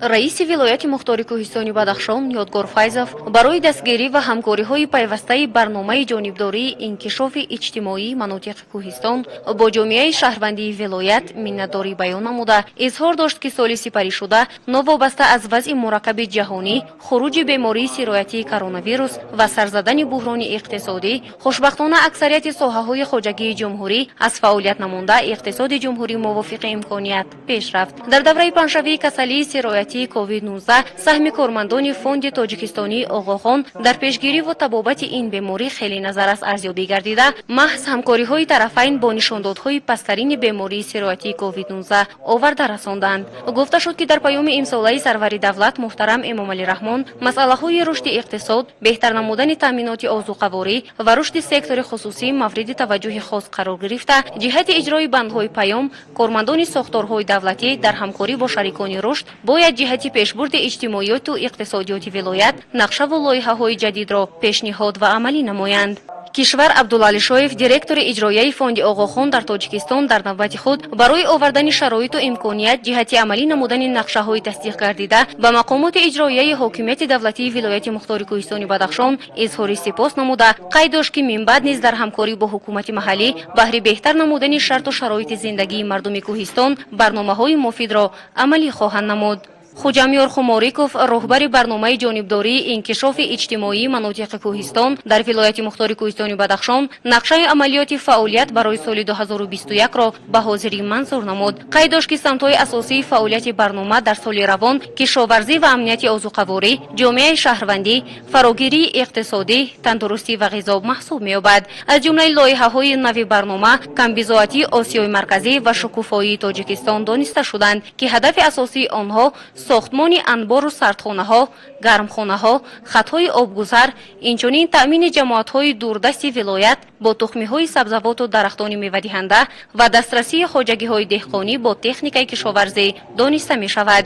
раиси вилояти мухтори кӯҳистони Бадахшон Ёдгор Файзов барои дастгирӣ ва ҳамкориҳои пайвастаи барномаи ҷонибдории инкишофи иҷтимоии манотиқи кӯҳистон бо ҷомеаи шаҳрвандии вилоят миннатдорӣ баён намуда, изҳор дошт ки соли сипаришуда новобаста аз вазъи мураккаби ҷаҳонӣ, хуруҷи бемории сироятии коронавирус ва сарзадани буҳрони иқтисодӣ, хушбахтона аксарияти соҳаҳои хоҷагии ҷумҳурӣ аз фаъолият намонда, иқтисоди ҷумҳурӣ мувофиқи имконият пеш рафт. Дар давраи панҷшавии касалии сироятии COVID-19 саҳми кормандони фонди тоҷикистонии Оғохон дар пешгирӣ ва табобати ин беморӣ хеле назар аст арзёбӣ гардида, маҳз ҳамкориҳои тарафайн бо нишондодҳои пасттарини бемории сироятии COVID-19 оварда расонданд. Гуфта шуд ки дар паёми имсолаи сарвари давлат муҳтарам Эмомалӣ Раҳмон масъалаҳои рушди иқтисод, беҳтар намудани таъминоти озуқаворӣ ва рушди сектори хусусӣ мавриди таваҷҷӯҳи хос қарор гирифта, ҷиҳати иҷрои бандҳои паём, кормандони сохторҳои давлатӣ дар ҳамкорӣ бо шарикони рушд бояд ҷиҳати пешбурди иҷтимоиёту иқтисодиёти вилоят нақшаву лоиҳаҳои ҷадидро пешниҳод ва амалӣ намоянд. Кишвар Абдулалишоев, директори иҷроияи фонди Оғохон дар Тоҷикистон, дар навбати худ барои овардани шароиту имконият ҷиҳати амалӣ намудани нақшаҳои тасдиқ гардида ба мақомоти иҷроияи ҳокимияти давлатии вилояти мухтори кӯҳистони Бадахшон изҳори сипос намуда, қайд дошт ки минбаъд низ дар ҳамкорӣ бо ҳукумати маҳаллӣ баҳри беҳтар намудани шарту шароити зиндагии мардуми кӯҳистон барномаҳои муфидро амалӣ хоҳанд намуд. Хуҷамёр Хумориков, роҳбари барномаи ҷонибдории инкишофи иҷтимоии манотиқи кӯҳистон дар вилояти мухтори кӯҳистони Бадахшон, нақшаи амалиёти фаъолият барои соли 2021-ро ба ҳозирӣ манзур намуд. Қайд дошт ки самтҳои асосии фаъолияти барнома дар соли равон кишоварзӣ ва амнияти озуқаворӣ, ҷомеаи шаҳрвандӣ, фарогирии иқтисодӣ, тандурустӣ ва ғизо маҳсуб меёбад. Аз ҷумлаи лоиҳаҳои нави барнома камбизоатии Осиёи марказӣ ва шукуфоии Тоҷикистон дониста шуданд, ки ҳадафи асосии онҳо сохтмони анбору сардхонаҳо, гармхонаҳо, хатҳои обгузар, инчунин таъмини ҷамоатҳои дурдасти вилоят бо тухмиҳои сабзавоту дарахтони мевадиҳанда ва дастрасии хоҷагиҳои деҳқонӣ бо техникаи кишоварзӣ дониста мешавад.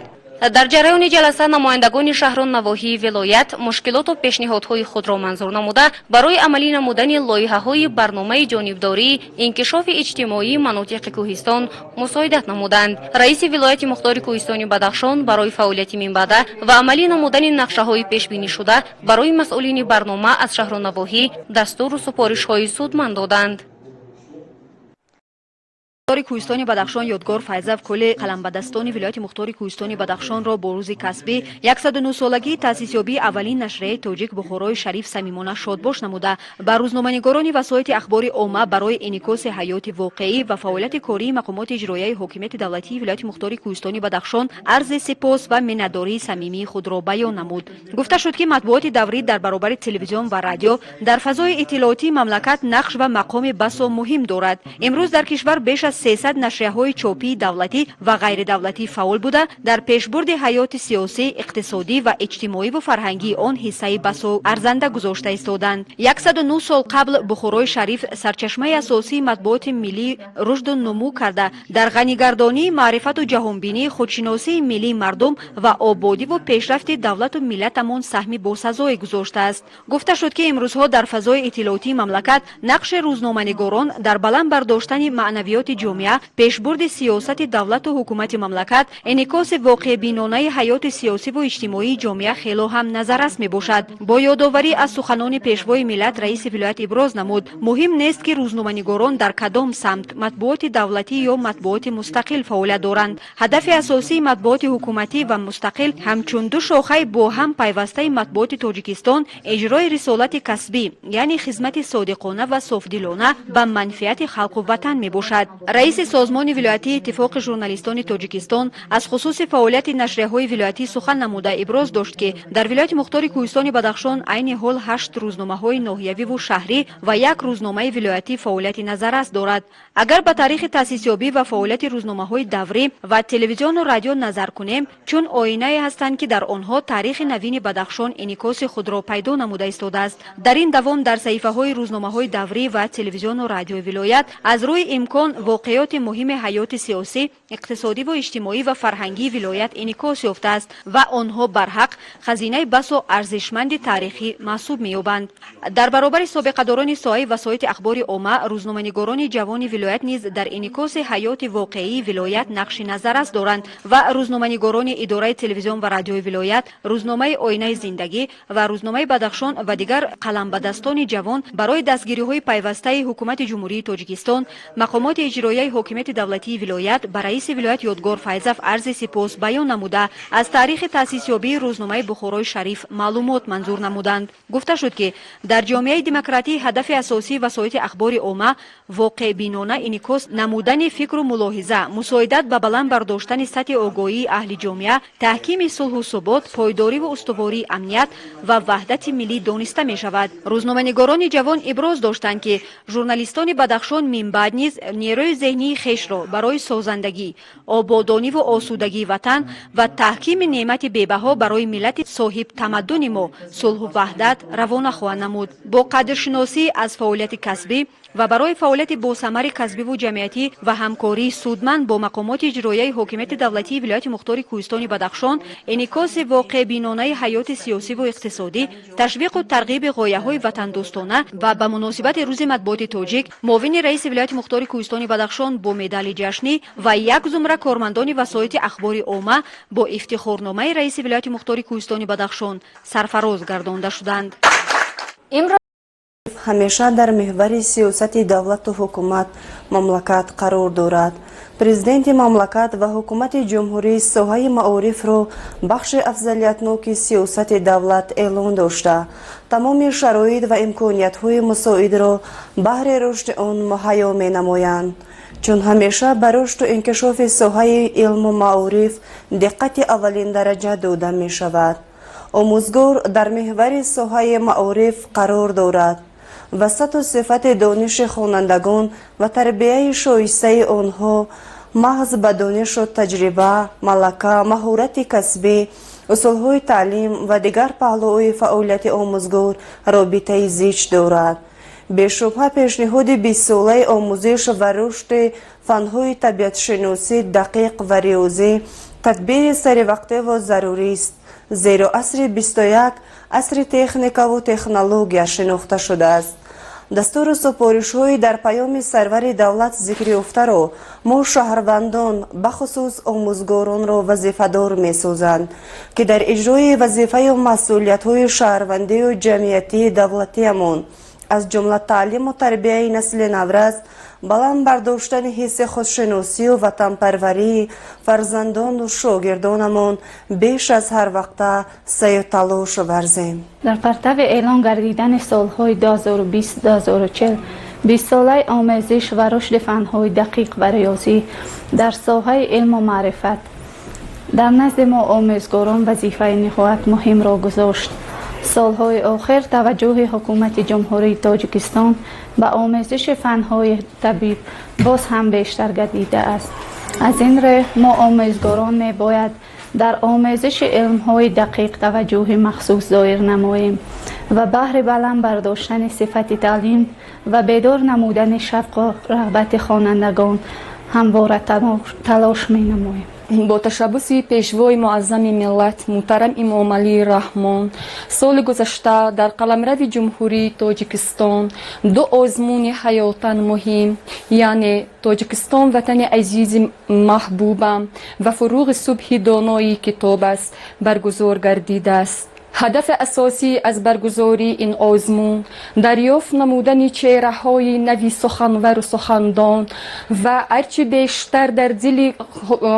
дар ҷараёни ҷаласа намояндагони шаҳру навоҳии вилоят мушкилоту пешниҳодҳои худро манзур намуда, барои амалӣ намудани лоиҳаҳои барномаи ҷонибдории инкишофи иҷтимоии манотиқи кӯҳистон мусоидат намуданд. раиси вилояти мухтори кӯҳистони Бадахшон барои фаъолияти минбаъда ва амалӣ намудани нақшаҳои пешбинишуда барои масъулини барнома аз шаҳру навоҳӣ дастуру супоришҳои судманд доданд. мухтори кӯҳистони Бадахшон Ёдгор Файзов кӯли қаламбадастони вилояти мухтори кӯҳистони Бадахшонро бо рӯзи касбӣ 109-солагии таъсисёбии аввалин нашрияи тоҷик Бухорои Шариф самимона шодбош намуда, ба рӯзноманигорони васоити ахбори омма барои инъикоси ҳаёти воқеӣ ва фаъолияти кории мақомоти иҷроияи ҳокимияти давлатии вилояти мухтори кӯҳистони Бадахшон арзи сипос ва миннатдории самимии худро баён намуд. Гуфта шуд ки матбуоти даврӣ дар баробари телевизион ва радио дар фазои иттилоотии мамлакат нақш ва мақоми басо муҳим дорад. имрӯз дар кишвар беш аз 300 нашрияҳои чопии давлатӣ ва ғайридавлатӣ фаъол буда, дар пешбурди ҳаёти сиёсӣ, иқтисодӣ ва иҷтимоиву фарҳангии он ҳиссаи басо арзанда гузошта истоданд. 109 сол қабл Бухорои Шариф сарчашмаи асосии матбуоти миллӣ рушду нумӯ карда, дар ғанигардонии маърифату ҷаҳонбинӣ, худшиносии миллии мардум ва ободиву пешрафти давлату миллатамон саҳми босазое гузоштааст. гуфта шуд ки имрӯзҳо дар фазои иттилоотии мамлакат нақши рӯзноманигорон дар баланд бардоштани маънавиёти ҷомеа, пешбурди сиёсати давлату ҳукумати мамлакат, инъикоси воқеъбинонаи ҳаёти сиёсиву иҷтимоии ҷомеа хело ҳам назаррас мебошад. бо ёдоварӣ аз суханони пешвои миллат раиси вилоят иброз намуд, муҳим нест ки рӯзноманигорон дар кадом самт, матбуоти давлатӣ ё матбуоти мустақил фаъолият доранд. ҳадафи асосии матбуоти ҳукуматӣ ва мустақил ҳамчун ду шохаи бо ҳам пайвастаи матбуоти Тоҷикистон иҷрои рисолати касбӣ, яъне хизмати содиқона ва софдилона ба манфиати халқу ватан мебошад. раиси созмони вилоятии иттифоқи журналистони Тоҷикистон аз хусуси фаъолияти нашрияҳои вилоятӣ сухан намуда иброз дошт ки дар вилояти мухтори кӯҳистони Бадахшон айни ҳол 8 рӯзномаҳои ноҳиявиву шаҳрӣ ва 1 рӯзномаи вилоятӣ фаъолияти назаррас дорад. агар ба таърихи таъсисёбӣ ва фаъолияти рӯзномаҳои даврӣ ва телевизиону радио назар кунем, чун оинае ҳастанд ки дар онҳо таърихи навини Бадахшон инъикоси худро пайдо намуда истодааст. дар ин давом дар саҳифаҳои рӯзномаҳои даврӣ ва телевизиону радиои вилоят аз рӯи имкон واقعیات مهم حیات سیاسی، اقتصادی و اجتماعی و فرهنگی ولایت انعکاس یافته است و آنها برحق خزینه بس و ارزشمند تاریخی محسوب می‌یابند. در برابر سابقه‌داران سایه وسایط اخبار عامه، روزنامه‌نگاران جوان ولایت نیز در انعکاس حیات واقعی ولایت نقش نظر است دارند و روزنامه‌نگاران اداره تلویزیون و رادیوی ولایت، روزنامه آینه زندگی و روزنامه بدخشان و دیگر قلمبدستان جوان برای دستگیری‌های پیوسته حکومت جمهوری تاجیکستان، مقامات اجرایی حاکمیت دولتی ولایت به رئیس ولایت یادگار فیضف عرض سپاس بیان نموده از تاریخ تأسیس یابی روزنامه بخارای شریف معلومات منظور نمودند. گفته شد که در جامعه دموکراتی هدف اساسی وسایط اخبار عامه واقع بینانه انعکاس نمودن فکر و ملاحظه، مساعدت به بلند برداشتن سطح آگاهی اهل جامعه، تحکیم صلح و ثبات، پایداری و استواری امنیت و وحدت ملی دانسته می شود. روزنامه‌نگاران جوان ابراز داشتند که ژورنالیستان بدخشان من بعد نیز نیروی ذهنی خویش را برای سازندگی، آبادانی و آسودگی وطن و تحکیم نعمت بی‌بها برای ملت صاحب تمدن ما صلح و وحدت روانه خواهند نمود. با قدرشناسی از فعالیت کسبی و برای فعالیت باثمر کسبی و جمعیتی و همکاری سودمند با مقامات اجرایی حاکمیت دولتی ولایت مختار کوهستان بدخشان، انعکاس واقع بینانه حیات سیاسی و اقتصادی، تشویق و ترغیب غایه‌های وطن دوستانه و به مناسبت روز مطبوعات تاجیک، معاون رئیس ولایت مختار کوهستان بدخشان با مدال جشنی و یک زمره کارمندان وسایط اخبار عامه با افتخارنامه رئیس ولایت مختار کوهستان بدخشان سرفراز گردانده شدند. همیشه در محور سیاست دولت و حکومت مملکت قرار دارد. پرزیدنت مملکت و حکومت جمهوری ساحه معارف را بخش افضلیتناک سیاست دولت اعلان داشته، تمام شرایط و امکانیت‌های مساعد را بهر رشد آن مهیا می‌نمایند. چون همیشه به رشد و انکشاف ساحه علم و معارف دقت اولین درجه داده می شود. آموزگار در محور ساحه معارف قرار دارد. وسط و صفت دانش خوانندگان و تربیه شایسته آنها محض به دانش و تجربه، ملکه، مهارت کسبی، اصولهای تعلیم و دیگر پهلوهای فعالیت آموزگار رابطه زیچ دارد. بی‌شبهه پیشنهاد 20 ساله آموزش و رشد فنهای طبیعت شناسی دقیق و ریاضی تدبیر سر وقته و ضروری است، زیرا عصر 21 عصر تکنیک و تکنولوژی شناخته شده است. دستور سپارش‌های در پیام سرور دولت ذکر یافته را ما شهروندان بخصوص آموزگاران را وظیفه‌دار می‌سازند که در اجرای وظیفه و مسئولیت‌های شهروندی و جمعیتی دولتیمان از جمله تعلیم و تربیه نسل نورست، بلند برداشتن حس خودشناسی و وطن پروری فرزندان و شاگردانمان بیش از هر وقت سعی و تلاش ورزیم. در پرتو اعلان گردیدن سالهای 2020-2040 20 ساله آموزش و رشد فنهای دقیق و ریاضی در ساحه علم و معرفت در نزد ما آموزگاران وظیفه نهایت مهم را گذاشت. سالهای آخر توجه حکومت جمهوری تاجیکستان به آموزش فنهای طبیب باز هم بیشتر گردیده است. از این رو ما آموزگاران می باید در آموزش علمهای دقیق توجه مخصوص ظاهر نماییم و بهر بلند برداشتن صفت تعلیم و بیدار نمودن شوق و رغبت خوانندگان همواره تلاش می نماییم. با تشبث پیشوای معظم ملت محترم امام علی رحمان سال گذشته در قلمرو جمهوری تاجیکستان دو آزمون حیاتاً مهم، یعنی تاجیکستان وطن عزیز محبوبم و فروغ صبح دانایی کتاب است برگزار گردیده است. هدف اساسی از برگزاری این آزمون دریافت نمودن چهره‌های نوی سخنور و سخندان و هرچه بیشتر در دل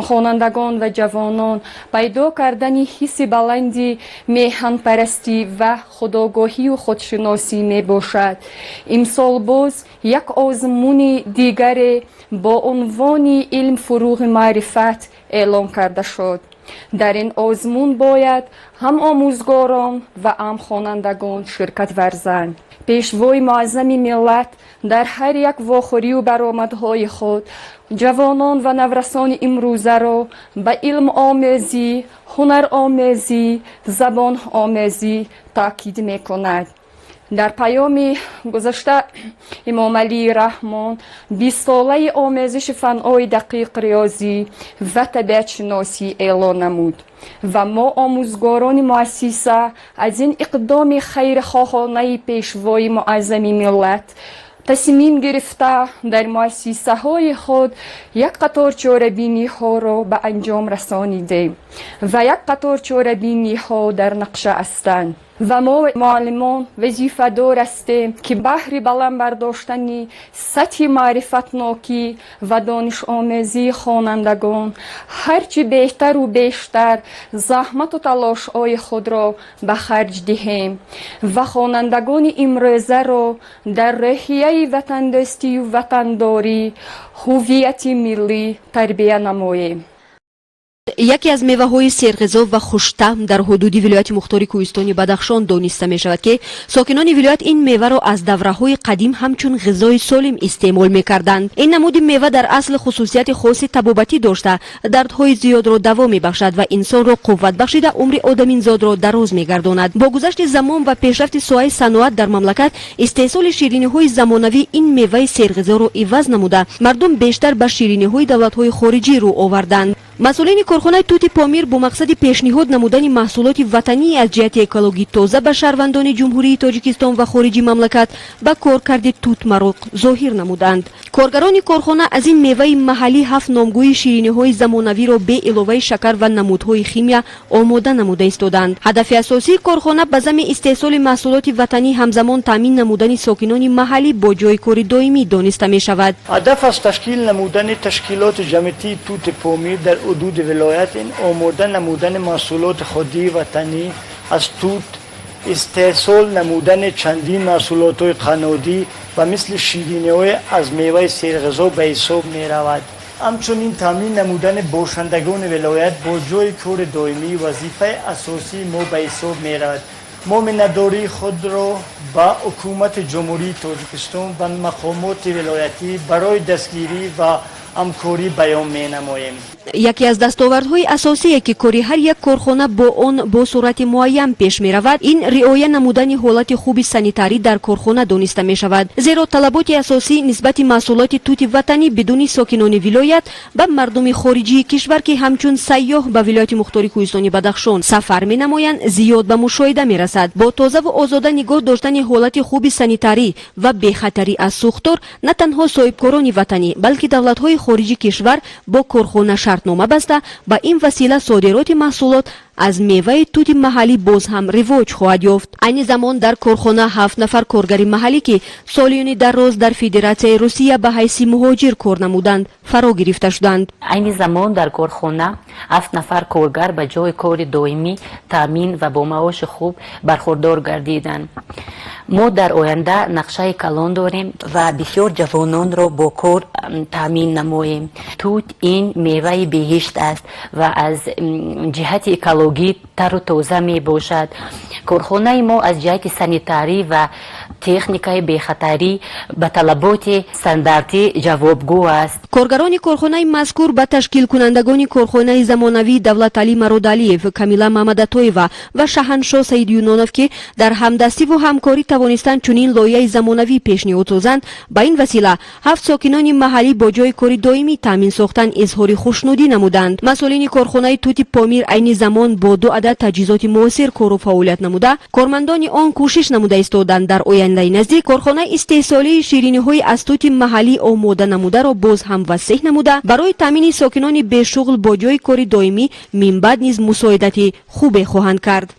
خوانندگان و جوانان پیدا کردن حس بلندی میهن پرستی و خودآگاهی و خودشناسی می باشد. امسال باز یک آزمون دیگر با عنوان علم فروغ معرفت اعلان کرده شد. در این آزمون باید هم آموزگاران و هم خوانندگان شرکت ورزند. پیشوای معظم ملت در هر یک واخوری و برآمدهای خود جوانان و نورسان امروزه را به علم آمیزی، هنر آمیزی، زبان آمیزی تاکید می کند. در پیام گذشته امام علی رحمان 20 ساله آموزش فن‌های دقیق ریاضی و طبیعت شناسی اعلان نمود و ما آموزگاران مؤسسه از این اقدام خیرخواهانه پیشوای معظم ملت تصمیم گرفته در مؤسسه های خود یک قطار چاره‌بینی ها را به انجام رسانیدیم و یک قطار چاره‌بینی ها در نقشه هستند و ما معلمان وظیفه دار هستیم که بهر بلند برداشتن سطح معرفتناکی و دانش آموزی خوانندگان هرچی بهتر و بیشتر زحمت و تلاش های خود را به خرج دهیم و خوانندگان امروزه را در راهیه وطندوستی و وطنداری هویت ملی تربیت نماییم. یکی از میوه‌های سرغذا و خوش‌طعم در حدود ولایت مختار کوهستانی بدخشان دانسته می‌شود که ساکنان ولایت این میوه را از دوره‌های قدیم همچون غذای سالم استعمال می‌کردند. این نمود میوه در اصل خصوصیت خاص طبابتی داشته، دردهای زیاد را دوا می‌بخشد و انسان را قوت بخشیده عمر آدمیزاد را دراز می‌گرداند. با گذشت زمان و پیشرفت ساحه صنعت در مملکت، استحصال شیرینی‌های زمانوی این میوه سرغذا را عوض نموده، مردم بیشتر به شیرینی‌های دولت‌های خارجی رو آوردند. مسئولین کارخانه توت پامیر با مقصد پیشنهاد نمودن محصولات وطنی از جهت اکولوژی تازه به شهروندان جمهوری تاجیکستان و خارجی مملکت به کارکرد توت مراغ ظاهر نمودند. کارگران کارخانه از این میوه محلی 7 نامگوی شیرینی‌های زمانوی را به علاوه شکر و نمودهای شیمیایی آماده نموده ایستادند. هدف اساسی کارخانه به ضمن استحصال محصولات وطنی همزمان تامین نمودن ساکنان محلی با جای کار دائمی دانسته می شود. هدف از تشکیل نمودن تشکیلات جمعیتی توت پامیر در حدود ولایت این آماده نمودن محصولات خودی وطنی از توت، استحصال نمودن چندین محصولات قنادی و مثل شیرینی‌های از میوه سرغذا به حساب می رود. همچنین تامین نمودن باشندگان ولایت با جای کار دائمی وظیفه اساسی ما به حساب می رود. ما منتداری خود را با حکومت جمهوری تاجیکستان و مقامات ولایتی برای دستگیری و همکاری بیان می نماییم. یکی از دستاوردهای اساسی که کاری هر یک کارخانه با آن با صورت معین پیش می رود، این رعایت نمودن حالت خوب سانیتاری در کارخانه دانسته می شود. زیرا طلبات اساسی نسبت محصولات توت وطنی بدون ساکنان ولایت به مردم خارجی کشور که همچون سیاح به ولایت مختار کوهستانی بدخشان سفر می نمایند زیاد به مشاهده می رسد. با تازه و آزاده نگاه داشتن حالت خوب سانیتاری و بی خطری از سوختار، نه تنها صاحبکاران وطنی بلکه دولت‌های خارجی کشور با کارخانه شرطنامه بسته با این وسیله صادرات محصولات از میوه توت محلی باز هم رواج خواهد یافت. این زمان در کارخانه 7 نفر کارگر محلی که سالیان دراز در فدراسیون روسیه به حیث مهاجر کار نمودند فرا گرفته شدند. این زمان در کارخانه 7 نفر کارگر به جای کار دائمی تامین و با معاش خوب برخوردار گردیدند. ما در آینده نقشه کلان داریم و بسیار جوانان را با کار تامین نماییم. توت این میوه بهشت است و از جهت اکولوژی تر و تازه می باشد. کارخانه ما از جهت سانیتاری و تکنیکای بی‌خطری به طلبات استانداردی جوابگو است. کارگران کارخانه مذکور به تشکیل کنندگان کارخانه زمانوی دولت علی مرادعلیف، کمیلا محمدعطایeva و شاهنشاه سید یونانوف که در همدستی و همکاری توانستند چنین لایحه زمانوی پیشنهاد سازند، با این وسیله 7 ساکنان محلی با جای کار دائمی تامین ساختن اظهار خوشنودی نمودند. مسئولین کارخانه توت پامیر عین زمان با 2 عدد تجهیزات موثر کار و فعالیت نموده، کارمندان آن کوشش نموده ایستادند در آینده نزدیک کارخانه استحصالی شیرینی‌های از توت محلی آماده نموده را باز هم وسیع نموده برای تامین ساکنان به شغل با جای کار دائمی من بعد نیز مساعدت خوب خواهند کرد.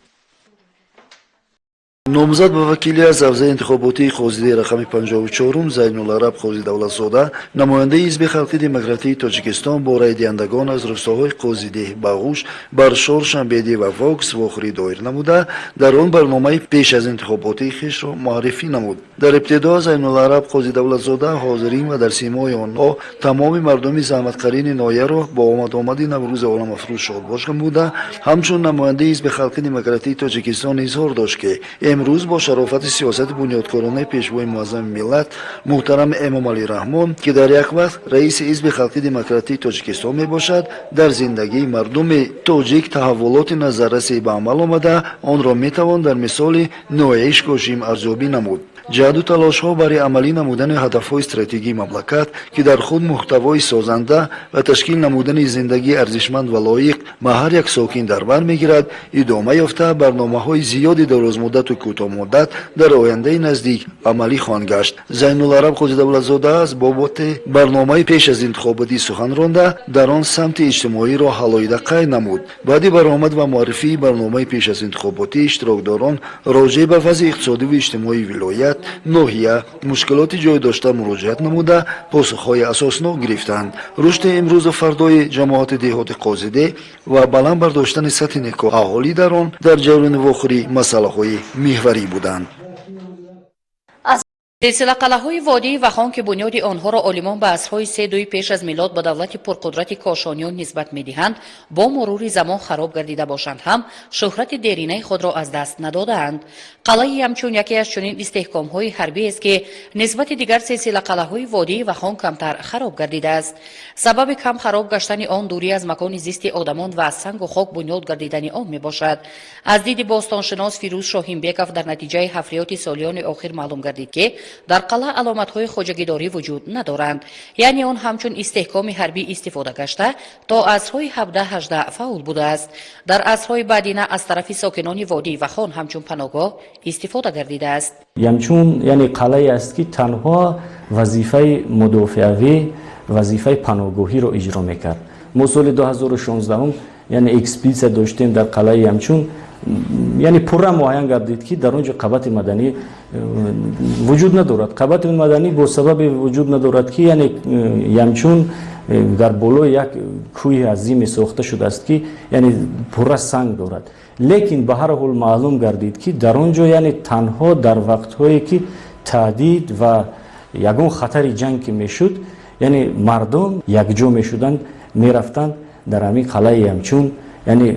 نامزد به وکیلی از حوزه انتخاباتی قاضی رقم 54 زینالعرب قاضی دولتزاده، نماینده حزب خلقی دموکراتیک تاجیکستان با رای دهندگان از روستاهای قاضیده، باغوش، برشار، شنبیدی و واکس واخری دایر نموده در آن برنامه پیش از انتخاباتی خویش را معرفی نمود. در ابتدا زینالعرب قاضی دولتزاده حاضرین و در سیمای آنها تمام مردم زحمتکارین نایه را با آمد نوروز عالم افروز شادباش نموده. همچون نماینده حزب خلقی دموکراتیک تاجیکستان اظهار داشت که امروز با شرافت سیاست بنیادکارانه پیشوای معظم ملت محترم امام علی رحمان که در یک وقت رئیس حزب خلقی دموکراتیک تاجیکستان میباشد در زندگی مردم تاجیک تحولات نظررسی به عمل آمده آن را میتوان در مثال نوعیش کوشیم ارزیابی نمود. جهد و تلاش‌ها برای عملی نمودن هدف‌های استراتژیکی مملکت که در خود محتوای سازنده و تشکیل نمودن زندگی ارزشمند و لایق به هر یک ساکن در بر می‌گیرد ادامه یافته برنامه‌های زیادی درازمدت و کوتاه‌مدت در آینده نزدیک عملی خواهند گشت. زین‌العرب قاضی دولتزاده از بابت برنامه پیش از انتخاباتی سخن رانده در آن سمت اجتماعی را حلایده قید نمود. بعد برآمد و معرفی برنامه پیش از انتخاباتی اشتراکداران راجع به وضع اقتصادی و اجتماعی ولایت ناحیه مشکلات جای داشته مراجعت نموده پاسخهای اساسناک گرفتند. رشد امروز و فردای جماعت دهات قاصده و بلند برداشتن سطح نکاح اهالی در آن در جریان واخری مسائل محوری بودند. سلسله قلعه‌های وادی وخان که بنیاد آنها را عالمان به عصرهای 3 پیش از میلاد به دولت پرقدرت کاشانیان نسبت می‌دهند با مرور زمان خراب گردیده باشند هم شهرت دیرینه خود را از دست ندادند. قلعه همچون یکی از چنین استحکام‌های حربی است که نسبت دیگر سلسله قلعه‌های وادی وخان کمتر خراب گردیده است. سبب کم خراب گشتن آن دوری از مکان زیست آدمان و از سنگ و خاک بنیاد گردیدن آن میباشد. از دید باستانشناس فیروز شاهینبکов در نتیجه حفریات سالیان آخر معلوم گردید که در قلعه علامت‌های خواجگیداری وجود ندارند، یعنی آن همچون استحکام حربی استفاده گشته تا عصرهای 17-18 فعال بوده است. در عصرهای بعدینه از طرف ساکنان وادی وخان همچون پناهگاه استفاده گردیده است. همچون یعنی قلعه است که تنها وظیفه مدافعی وظیفه پناهگاهی را اجرا میکرد. ما سال 2016 یعنی اکسپیدیسیون داشتیم در قلعه همچون یعنی پورا معین گردید که در اونجا قوت مدنی وجود ندارد. قوت مدنی با سبب وجود ندارد که یعنی همچون در بالای یک کوه عظیم ساخته شده است که یعنی پورا سنگ دارد. لیکن به هر حال معلوم گردید که در اونجا یعنی تنها در وقت‌هایی که تهدید و یگان خطر جنگ که میشد یعنی مردم یکجا میشدند میرفتند در همین قلعه همچون یعنی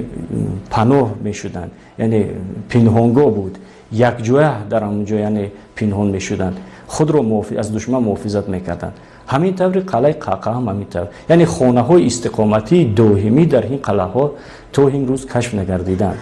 پناه میشدند، یعنی پنهانگاه بود، یک جوه در اونجا یعنی پنهان میشدند، خود را از دشمن محافظت میکردند. همین طور قلعه قاقا هم همین طور، یعنی خانه های استقامتی دائمی در این قلعه ها تا امروز کشف نگردیدند.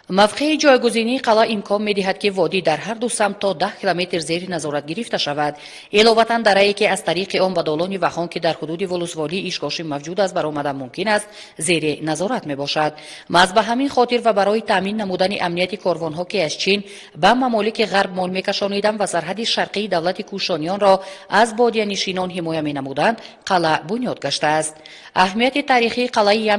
موقع جایگزینی قلعه امکان می‌دهد که وادی در هر دو سمت تا 10 کیلومتر زیر نظارت گرفته شود. علاوه دره‌ای که از طریق آن به دالان وخان که در حدود ولسوالی ایشکاشی موجود است برآمدن ممکن است زیر نظارت میباشد. محض به همین خاطر و برای تامین نمودن امنیت کاروان‌ها که از چین به ممالک غرب مال می‌کشانیدند و سرحد شرقی دولت کوشانیان را از بادیه‌نشینان حمایت می‌نمودند قلعه بنیاد گشته است. اهمیت تاریخی قلعه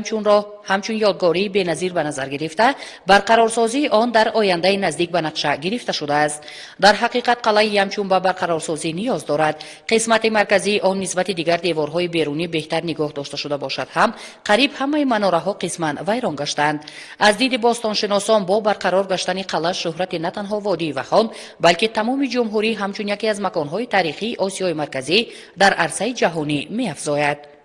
همچون یادگاری بی‌نظیر به نظر گرفته برقرارسازی آن در آینده نزدیک به نقشه گرفته شده است. در حقیقت قلعه همچون به برقرارسازی نیاز دارد. قسمت مرکزی آن نسبت دیگر دیوارهای بیرونی بهتر نگاه داشته شده باشد هم قریب همه مناره‌ها قسما ویران گشتند. از دید باستانشناسان با برقرار گشتن قلعه شهرت نه تنها وادی وخان بلکه تمام جمهوری همچون یکی از مکانهای تاریخی آسیای مرکزی در عرصه جهانی می‌افزاید.